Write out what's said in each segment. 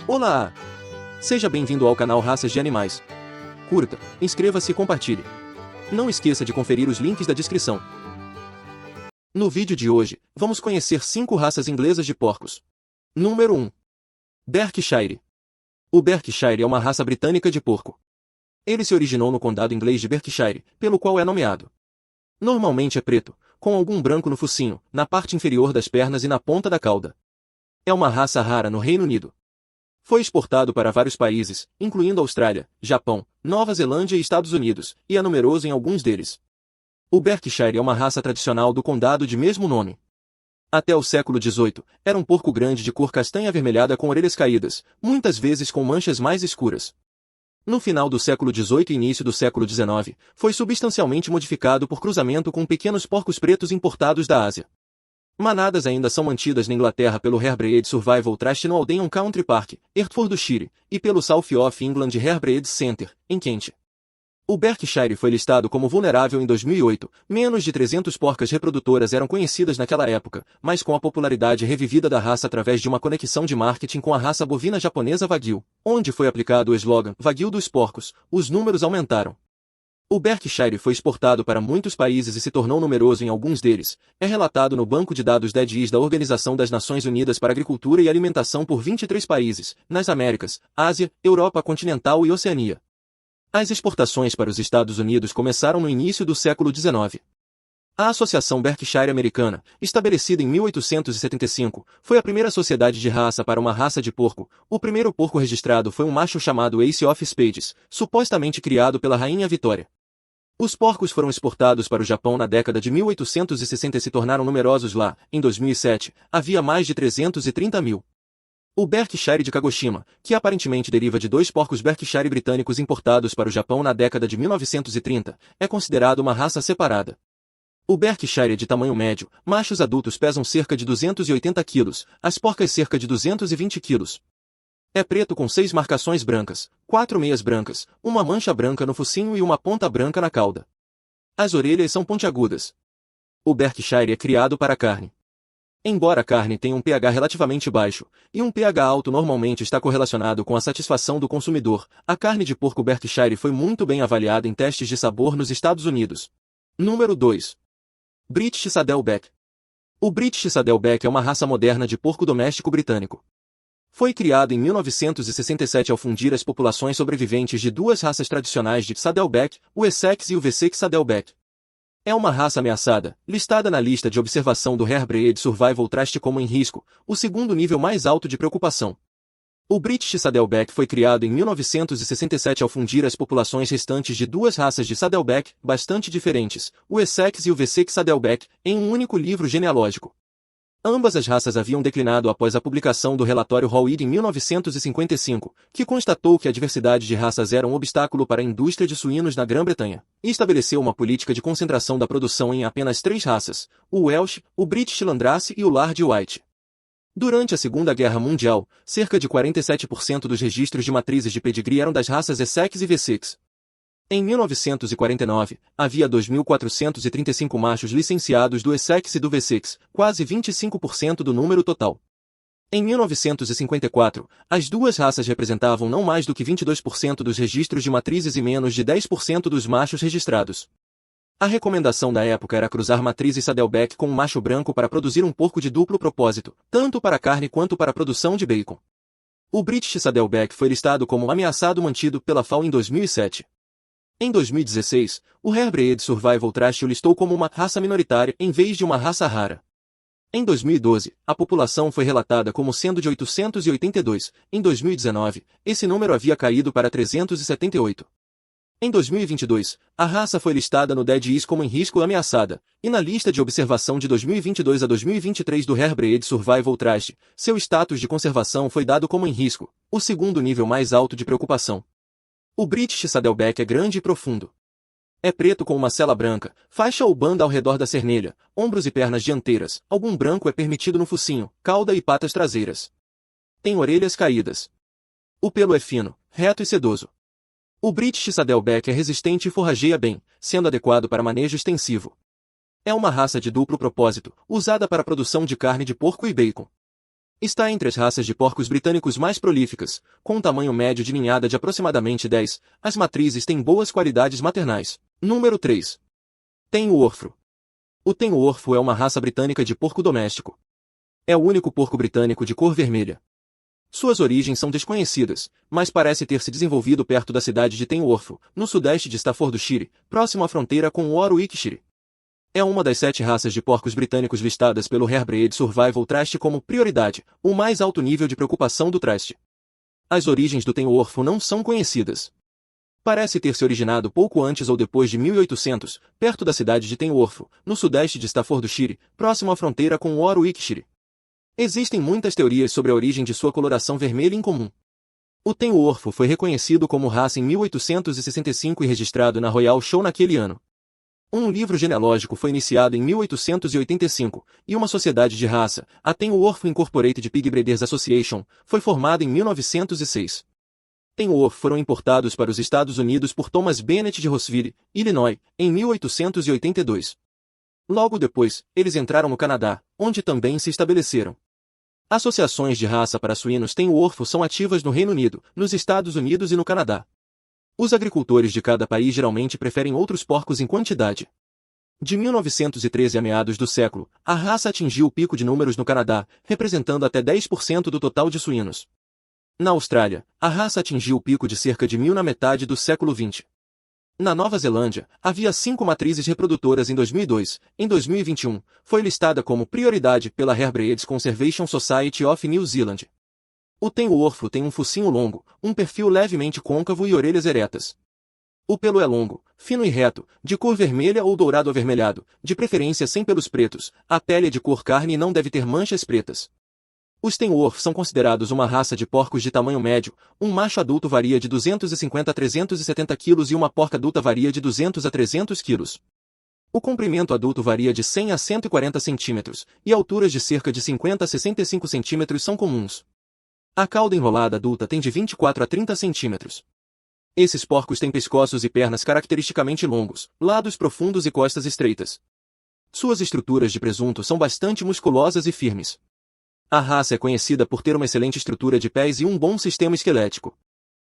Olá! Seja bem-vindo ao canal Raças de Animais. Curta, inscreva-se e compartilhe. Não esqueça de conferir os links da descrição. No vídeo de hoje, vamos conhecer 5 raças inglesas de porcos. Número 1. Berkshire. O Berkshire é uma raça britânica de porco. Ele se originou no condado inglês de Berkshire, pelo qual é nomeado. Normalmente é preto, com algum branco no focinho, na parte inferior das pernas e na ponta da cauda. É uma raça rara no Reino Unido. Foi exportado para vários países, incluindo Austrália, Japão, Nova Zelândia e Estados Unidos, e é numeroso em alguns deles. O Berkshire é uma raça tradicional do condado de mesmo nome. Até o século XVIII, era um porco grande de cor castanha avermelhada com orelhas caídas, muitas vezes com manchas mais escuras. No final do século XVIII e início do século XIX, foi substancialmente modificado por cruzamento com pequenos porcos pretos importados da Ásia. Manadas ainda são mantidas na Inglaterra pelo Hairbreed Survival Trust no Aldeon Country Park, Hertfordshire, e pelo South of England Hairbreed Centre, em Kent. O Berkshire foi listado como vulnerável em 2008, menos de 300 porcas reprodutoras eram conhecidas naquela época, mas com a popularidade revivida da raça através de uma conexão de marketing com a raça bovina japonesa Wagyu, onde foi aplicado o slogan Wagyu dos porcos, os números aumentaram. O Berkshire foi exportado para muitos países e se tornou numeroso em alguns deles. É relatado no banco de dados DEDIS da Organização das Nações Unidas para Agricultura e Alimentação por 23 países, nas Américas, Ásia, Europa continental e Oceania. As exportações para os Estados Unidos começaram no início do século XIX. A Associação Berkshire Americana, estabelecida em 1875, foi a primeira sociedade de raça para uma raça de porco. O primeiro porco registrado foi um macho chamado Ace of Spades, supostamente criado pela Rainha Vitória. Os porcos foram exportados para o Japão na década de 1860 e se tornaram numerosos lá. Em 2007, havia mais de 330 mil. O Berkshire de Kagoshima, que aparentemente deriva de 2 porcos Berkshire britânicos importados para o Japão na década de 1930, é considerado uma raça separada. O Berkshire é de tamanho médio, machos adultos pesam cerca de 280 kg, as porcas cerca de 220 kg. É preto com 6 marcações brancas, 4 meias brancas, uma mancha branca no focinho e uma ponta branca na cauda. As orelhas são pontiagudas. O Berkshire é criado para carne. Embora a carne tenha um pH relativamente baixo, e um pH alto normalmente está correlacionado com a satisfação do consumidor, a carne de porco Berkshire foi muito bem avaliada em testes de sabor nos Estados Unidos. Número 2. British Saddleback. O British Saddleback é uma raça moderna de porco doméstico britânico. Foi criado em 1967 ao fundir as populações sobreviventes de 2 raças tradicionais de Saddleback, o Essex e o Wessex Saddleback. É uma raça ameaçada, listada na lista de observação do Hairbreed Survival Trust como em risco, o segundo nível mais alto de preocupação. O British Saddleback foi criado em 1967 ao fundir as populações restantes de 2 raças de Saddleback, bastante diferentes, o Essex e o Wessex Saddleback, em um único livro genealógico. Ambas as raças haviam declinado após a publicação do relatório Howard em 1955, que constatou que a diversidade de raças era um obstáculo para a indústria de suínos na Grã-Bretanha, e estabeleceu uma política de concentração da produção em apenas 3 raças, o Welsh, o British Landrace e o Lard White. Durante a Segunda Guerra Mundial, cerca de 47% dos registros de matrizes de pedigree eram das raças Essex e Wessex. Em 1949, havia 2.435 machos licenciados do Essex e do Wessex, quase 25% do número total. Em 1954, as 2 raças representavam não mais do que 22% dos registros de matrizes e menos de 10% dos machos registrados. A recomendação da época era cruzar matrizes Saddleback com um macho branco para produzir um porco de duplo propósito, tanto para carne quanto para a produção de bacon. O British Saddleback foi listado como ameaçado mantido pela FAO em 2007. Em 2016, o Hairbreed Survival Trust o listou como uma raça minoritária em vez de uma raça rara. Em 2012, a população foi relatada como sendo de 882, em 2019, esse número havia caído para 378. Em 2022, a raça foi listada no DEDIS como em risco ameaçada, e na lista de observação de 2022 a 2023 do Hairbreed Survival Trust, seu status de conservação foi dado como em risco, o segundo nível mais alto de preocupação. O British Saddleback é grande e profundo. É preto com uma cela branca, faixa ou banda ao redor da cernelha, ombros e pernas dianteiras, algum branco é permitido no focinho, cauda e patas traseiras. Tem orelhas caídas. O pelo é fino, reto e sedoso. O British Saddleback é resistente e forrageia bem, sendo adequado para manejo extensivo. É uma raça de duplo propósito, usada para a produção de carne de porco e bacon. Está entre as raças de porcos britânicos mais prolíficas, com um tamanho médio de ninhada de aproximadamente 10, as matrizes têm boas qualidades maternais. Número 3. Tenworth. O Tenworth é uma raça britânica de porco doméstico. É o único porco britânico de cor vermelha. Suas origens são desconhecidas, mas parece ter se desenvolvido perto da cidade de Tenworth, no sudeste de Staffordshire, próximo à fronteira com o Warwickshire. É uma das 7 raças de porcos britânicos listadas pelo Hairbreed Survival Trust como prioridade, o mais alto nível de preocupação do Trust. As origens do Tenworth não são conhecidas. Parece ter se originado pouco antes ou depois de 1800, perto da cidade de Tenworth, no sudeste de Staffordshire, próximo à fronteira com o Warwickshire. Existem muitas teorias sobre a origem de sua coloração vermelha incomum. O Tenworth foi reconhecido como raça em 1865 e registrado na Royal Show naquele ano. Um livro genealógico foi iniciado em 1885, e uma sociedade de raça, a Tenworth Incorporated Pig Breeders Association, foi formada em 1906. Tenworth foram importados para os Estados Unidos por Thomas Bennett de Rossville, Illinois, em 1882. Logo depois, eles entraram no Canadá, onde também se estabeleceram. Associações de raça para suínos Tenworth são ativas no Reino Unido, nos Estados Unidos e no Canadá. Os agricultores de cada país geralmente preferem outros porcos em quantidade. De 1913 a meados do século, a raça atingiu o pico de números no Canadá, representando até 10% do total de suínos. Na Austrália, a raça atingiu o pico de cerca de 1000 na metade do século XX. Na Nova Zelândia, havia 5 matrizes reprodutoras em 2002. Em 2021, foi listada como prioridade pela Hairbreeds Conservation Society of New Zealand. O Tenworth tem um focinho longo, um perfil levemente côncavo e orelhas eretas. O pelo é longo, fino e reto, de cor vermelha ou dourado avermelhado, de preferência sem pelos pretos. A pele é de cor carne e não deve ter manchas pretas. Os Tenworth são considerados uma raça de porcos de tamanho médio. Um macho adulto varia de 250 a 370 kg e uma porca adulta varia de 200 a 300 kg. O comprimento adulto varia de 100 a 140 cm, e alturas de cerca de 50 a 65 cm são comuns. A cauda enrolada adulta tem de 24 a 30 cm. Esses porcos têm pescoços e pernas caracteristicamente longos, lados profundos e costas estreitas. Suas estruturas de presunto são bastante musculosas e firmes. A raça é conhecida por ter uma excelente estrutura de pés e um bom sistema esquelético.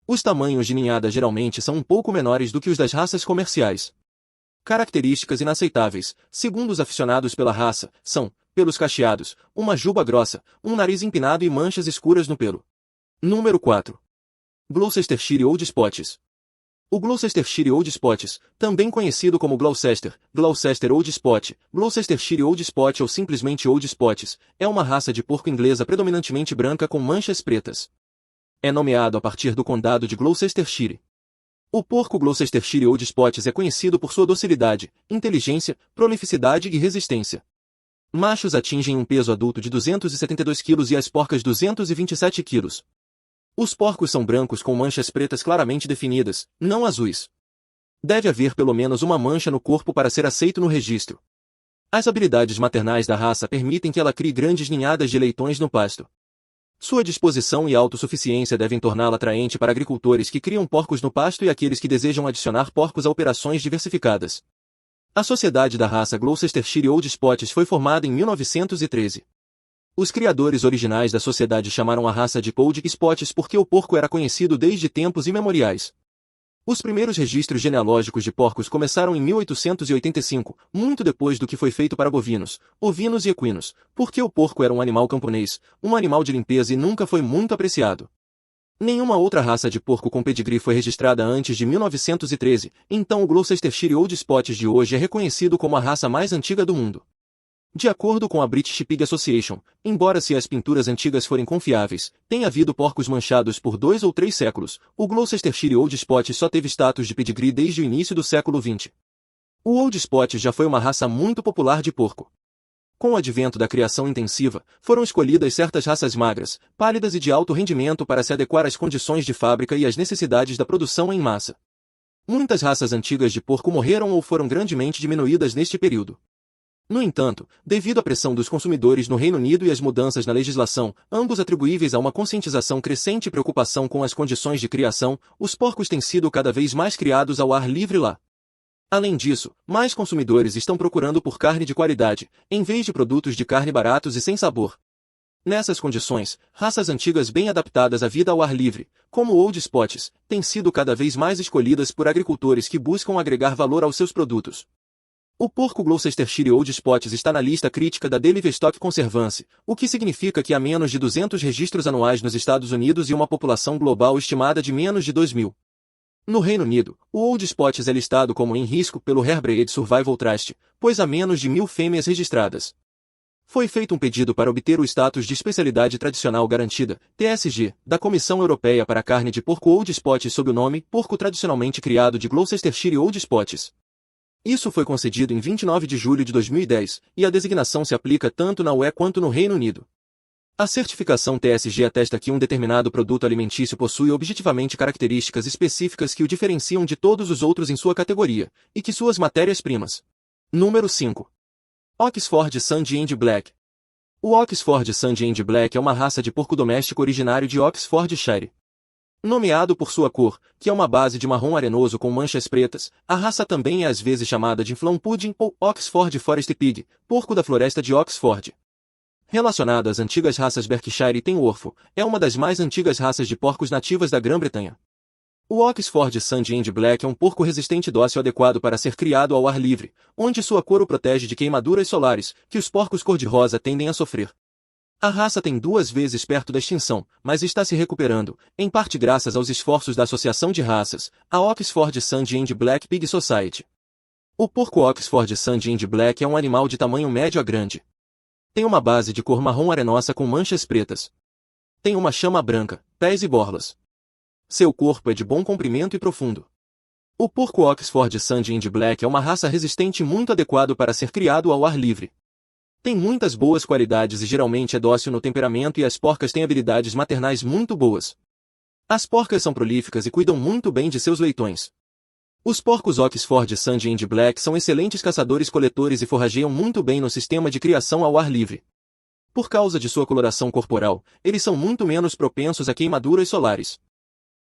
Os tamanhos de ninhada geralmente são um pouco menores do que os das raças comerciais. Características inaceitáveis, segundo os aficionados pela raça, são pelos cacheados, uma juba grossa, um nariz empinado e manchas escuras no pelo. Número 4. Gloucestershire Old Spots. O Gloucestershire Old Spots, também conhecido como Gloucester, Gloucester Old Spot, Gloucestershire Old Spot ou simplesmente Old Spots, é uma raça de porco inglesa predominantemente branca com manchas pretas. É nomeado a partir do condado de Gloucestershire. O porco Gloucestershire Old Spots é conhecido por sua docilidade, inteligência, prolificidade e resistência. Machos atingem um peso adulto de 272 kg e as porcas 227 kg. Os porcos são brancos com manchas pretas claramente definidas, não azuis. Deve haver pelo menos uma mancha no corpo para ser aceito no registro. As habilidades maternais da raça permitem que ela crie grandes ninhadas de leitões no pasto. Sua disposição e autossuficiência devem torná-la atraente para agricultores que criam porcos no pasto e aqueles que desejam adicionar porcos a operações diversificadas. A sociedade da raça Gloucestershire Old Spots foi formada em 1913. Os criadores originais da sociedade chamaram a raça de Old Spots porque o porco era conhecido desde tempos imemoriais. Os primeiros registros genealógicos de porcos começaram em 1885, muito depois do que foi feito para bovinos, ovinos e equinos, porque o porco era um animal camponês, um animal de limpeza e nunca foi muito apreciado. Nenhuma outra raça de porco com pedigree foi registrada antes de 1913, então o Gloucestershire Old Spots de hoje é reconhecido como a raça mais antiga do mundo. De acordo com a British Pig Association, embora se as pinturas antigas forem confiáveis, tenha havido porcos manchados por 2 ou 3 séculos, o Gloucestershire Old Spot só teve status de pedigree desde o início do século XX. O Old Spot já foi uma raça muito popular de porco. Com o advento da criação intensiva, foram escolhidas certas raças magras, pálidas e de alto rendimento para se adequar às condições de fábrica e às necessidades da produção em massa. Muitas raças antigas de porco morreram ou foram grandemente diminuídas neste período. No entanto, devido à pressão dos consumidores no Reino Unido e às mudanças na legislação, ambos atribuíveis a uma conscientização crescente e preocupação com as condições de criação, os porcos têm sido cada vez mais criados ao ar livre lá. Além disso, mais consumidores estão procurando por carne de qualidade, em vez de produtos de carne baratos e sem sabor. Nessas condições, raças antigas bem adaptadas à vida ao ar livre, como Old Spots, têm sido cada vez mais escolhidas por agricultores que buscam agregar valor aos seus produtos. O porco Gloucestershire Old Spots está na lista crítica da The Livestock Conservancy, o que significa que há menos de 200 registros anuais nos Estados Unidos e uma população global estimada de menos de 2.000. No Reino Unido, o Old Spots é listado como em risco pelo Herbreed Survival Trust, pois há menos de 1.000 fêmeas registradas. Foi feito um pedido para obter o status de especialidade tradicional garantida, TSG, da Comissão Europeia para a Carne de Porco Old Spots sob o nome porco tradicionalmente criado de Gloucestershire Old Spots. Isso foi concedido em 29 de julho de 2010, e a designação se aplica tanto na UE quanto no Reino Unido. A certificação TSG atesta que um determinado produto alimentício possui objetivamente características específicas que o diferenciam de todos os outros em sua categoria, e que suas matérias-primas. Número 5. Oxford Sandend Black. O Oxford Sandend Black é uma raça de porco doméstico originário de Oxfordshire. Nomeado por sua cor, que é uma base de marrom arenoso com manchas pretas, a raça também é às vezes chamada de Flan Pudding ou Oxford Forest Pig, porco da floresta de Oxford. Relacionado às antigas raças Berkshire e Tenworth, é uma das mais antigas raças de porcos nativas da Grã-Bretanha. O Oxford Sandend Black é um porco resistente e dócil adequado para ser criado ao ar livre, onde sua cor o protege de queimaduras solares, que os porcos cor-de-rosa tendem a sofrer. A raça tem 2 vezes perto da extinção, mas está se recuperando, em parte graças aos esforços da Associação de Raças, a Oxford Sandend Black Pig Society. O porco Oxford Sandend Black é um animal de tamanho médio a grande. Tem uma base de cor marrom arenosa com manchas pretas. Tem uma chama branca, pés e borlas. Seu corpo é de bom comprimento e profundo. O porco Oxford Sandend Black é uma raça resistente e muito adequado para ser criado ao ar livre. Tem muitas boas qualidades e geralmente é dócil no temperamento e as porcas têm habilidades maternais muito boas. As porcas são prolíficas e cuidam muito bem de seus leitões. Os porcos Oxford Sandend Black são excelentes caçadores-coletores e forrageiam muito bem no sistema de criação ao ar livre. Por causa de sua coloração corporal, eles são muito menos propensos a queimaduras solares.